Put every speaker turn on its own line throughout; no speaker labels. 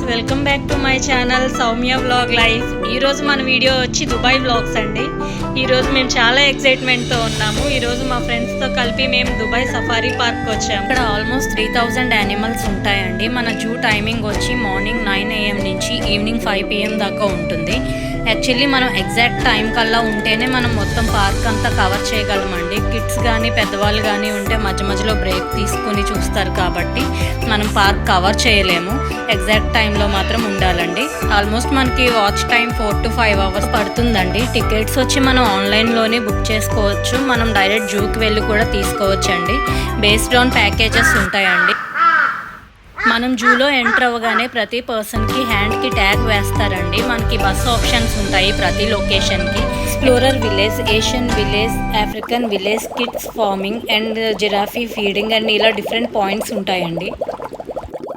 Welcome back to my channel Soumya vlog life. ఈరోజు మన video వచ్చి దుబాయ్ వ్లాగ్స్ అండి. ఈరోజు మేము చాలా ఎక్సైట్మెంట్తో ఉన్నాము. ఈరోజు మా ఫ్రెండ్స్తో కలిపి మేము దుబాయ్ సఫారీ పార్క్ వచ్చాము. ఇక్కడ ఆల్మోస్ట్ 3000 యానిమల్స్ ఉంటాయండి. మన జూ టైమింగ్ వచ్చి మార్నింగ్ 9 AM నుంచి ఈవినింగ్ 5 PM దాకా ఉంటుంది. యాక్చువల్లీ మనం ఎగ్జాక్ట్ టైం కల్లా ఉంటేనే మనం మొత్తం పార్క్ అంతా కవర్ చేయగలమండి. కిడ్స్ కానీ పెద్దవాళ్ళు కానీ ఉంటే మధ్య మధ్యలో బ్రేక్ తీసుకుని చూస్తారు కాబట్టి మనం పార్క్ కవర్ చేయలేము. ఎగ్జాక్ట్ టైంలో మాత్రం ఉండాలండి. ఆల్మోస్ట్ మనకి వాచ్ టైం 4 to 5 hours పడుతుందండి. టికెట్స్ వచ్చి మనం ఆన్లైన్లోనే బుక్ చేసుకోవచ్చు. మనం డైరెక్ట్ జూకి వెళ్ళి కూడా తీసుకోవచ్చండి. బేస్డ్ ఆన్ ప్యాకేజెస్ ఉంటాయండి. మనం జూలో ఎంటర్ అవ్వగానే ప్రతి పర్సన్కి హ్యాండ్కి ట్యాగ్ వేస్తారండి. మనకి బస్ ఆప్షన్స్ ఉంటాయి ప్రతి లొకేషన్కి. Explorer village, Asian village, African village, kids farming and giraffe feeding and ఇలా డిఫరెంట్ పాయింట్స్ ఉంటాయండి.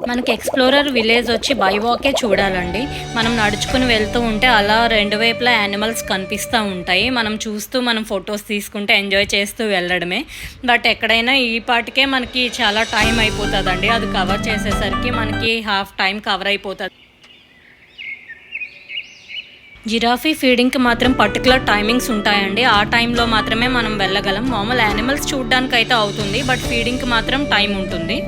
మనకి ఎక్స్ప్లోరర్ విలేజ్ వచ్చి బై వాకే చూడాలండి. మనం నడుచుకుని వెళ్తూ ఉంటే అలా రెండు వైపులా యానిమల్స్ కనిపిస్తూ ఉంటాయి. మనం చూస్తూ మనం ఫొటోస్ తీసుకుంటే ఎంజాయ్ చేస్తూ వెళ్ళడమే. బట్ ఎక్కడైనా ఈ పాటికే మనకి చాలా టైం అయిపోతుందండి. అది కవర్ చేసేసరికి మనకి హాఫ్ టైం కవర్ అయిపోతుంది. జిరాఫీ ఫీడింగ్కి మాత్రం పర్టికులర్ టైమింగ్స్ ఉంటాయండి. ఆ టైంలో మాత్రమే మనం వెళ్ళగలం. మామూలు యానిమల్స్ చూడడానికి అయితే అవుతుంది, బట్ ఫీడింగ్కి మాత్రం టైం ఉంటుంది.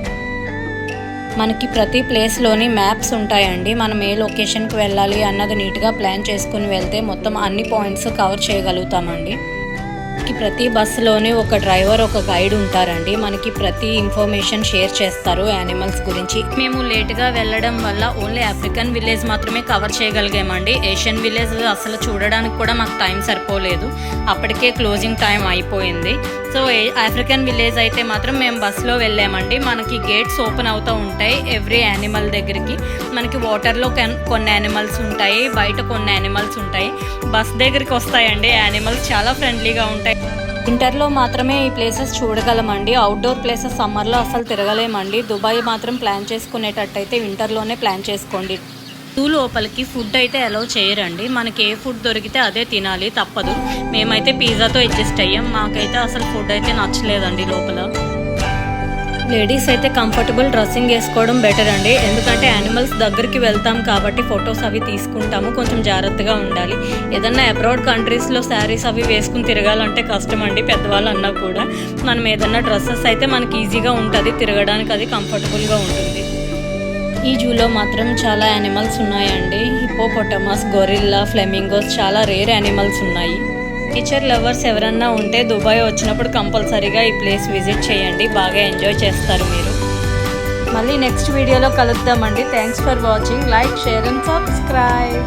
మనకి ప్రతి ప్లేస్లోని మ్యాప్స్ ఉంటాయండి. మనం ఏ లొకేషన్కి వెళ్ళాలి అన్నది నీట్గా ప్లాన్ చేసుకుని వెళ్తే మొత్తం అన్ని పాయింట్స్ కవర్ చేయగలుగుతామండి. ప్రతి బస్సులోని ఒక డ్రైవర్, ఒక గైడ్ ఉంటారండి. మనకి ప్రతి ఇన్ఫర్మేషన్ షేర్ చేస్తారు యానిమల్స్ గురించి. మేము లేట్గా వెళ్ళడం వల్ల ఓన్లీ ఆఫ్రికన్ విలేజ్ మాత్రమే కవర్ చేయగలిగామండి. ఏషియన్ విలేజ్ అసలు చూడడానికి కూడా మాకు టైం సరిపోలేదు. అప్పటికే క్లోజింగ్ టైం అయిపోయింది. సో ఆఫ్రికన్ విలేజ్ అయితే మాత్రం మేము బస్సులో వెళ్ళామండి. మనకి గేట్స్ ఓపెన్ అవుతూ ఉంటాయి ఎవ్రీ యానిమల్ దగ్గరికి. మనకి వాటర్లో కొన్ని యానిమల్స్ ఉంటాయి, బయట కొన్ని యానిమల్స్ ఉంటాయి. బస్ దగ్గరికి వస్తాయండి యానిమల్స్. చాలా ఫ్రెండ్లీగా ఉంటాయి. వింటర్లో మాత్రమే ఈ ప్లేసెస్ చూడగలమండి. అవుట్డోర్ ప్లేసెస్ సమ్మర్లో అసలు తిరగలేమండి. దుబాయ్ మాత్రం ప్లాన్ చేసుకునేటట్టయితే వింటర్లోనే ప్లాన్ చేసుకోండి. జూ లోపలికి ఫుడ్ అయితే అలౌ చేయరండి. మనకి ఏ ఫుడ్ దొరికితే అదే తినాలి, తప్పదు. మేమైతే పిజ్జాతో అడ్జస్ట్ అయ్యాం. మాకైతే అసలు ఫుడ్ అయితే నచ్చలేదండి లోపల. లేడీస్ అయితే కంఫర్టబుల్ డ్రెస్సింగ్ వేసుకోవడం బెటర్ అండి. ఎందుకంటే యానిమల్స్ దగ్గరికి వెళ్తాం కాబట్టి ఫొటోస్ అవి తీసుకుంటాము. కొంచెం జాగ్రత్తగా ఉండాలి. ఏదన్నా అబ్రాడ్ కంట్రీస్లో శారీస్ అవి వేసుకుని తిరగాలంటే కష్టం అండి, పెద్దవాళ్ళు అన్నా కూడా. మనం ఏదన్నా డ్రెస్సెస్ అయితే మనకి ఈజీగా ఉంటుంది తిరగడానికి, అది కంఫర్టబుల్గా ఉంటుంది. ఈ జూలో మాత్రం చాలా యానిమల్స్ ఉన్నాయండి. హిప్పోపొటమస్, గొరిల్లా, ఫ్లెమింగోస్, చాలా రేర్ యానిమల్స్ ఉన్నాయి. నేచర్ లవర్స్ ఎవరన్నా ఉంటే దుబాయ్ వచ్చినప్పుడు కంపల్సరీగా ఈ ప్లేస్ విజిట్ చేయండి. బాగా ఎంజాయ్ చేస్తారు మీరు. మళ్ళీ నెక్స్ట్ వీడియోలో కలుద్దామండి. Thanks for watching. Like, share and subscribe.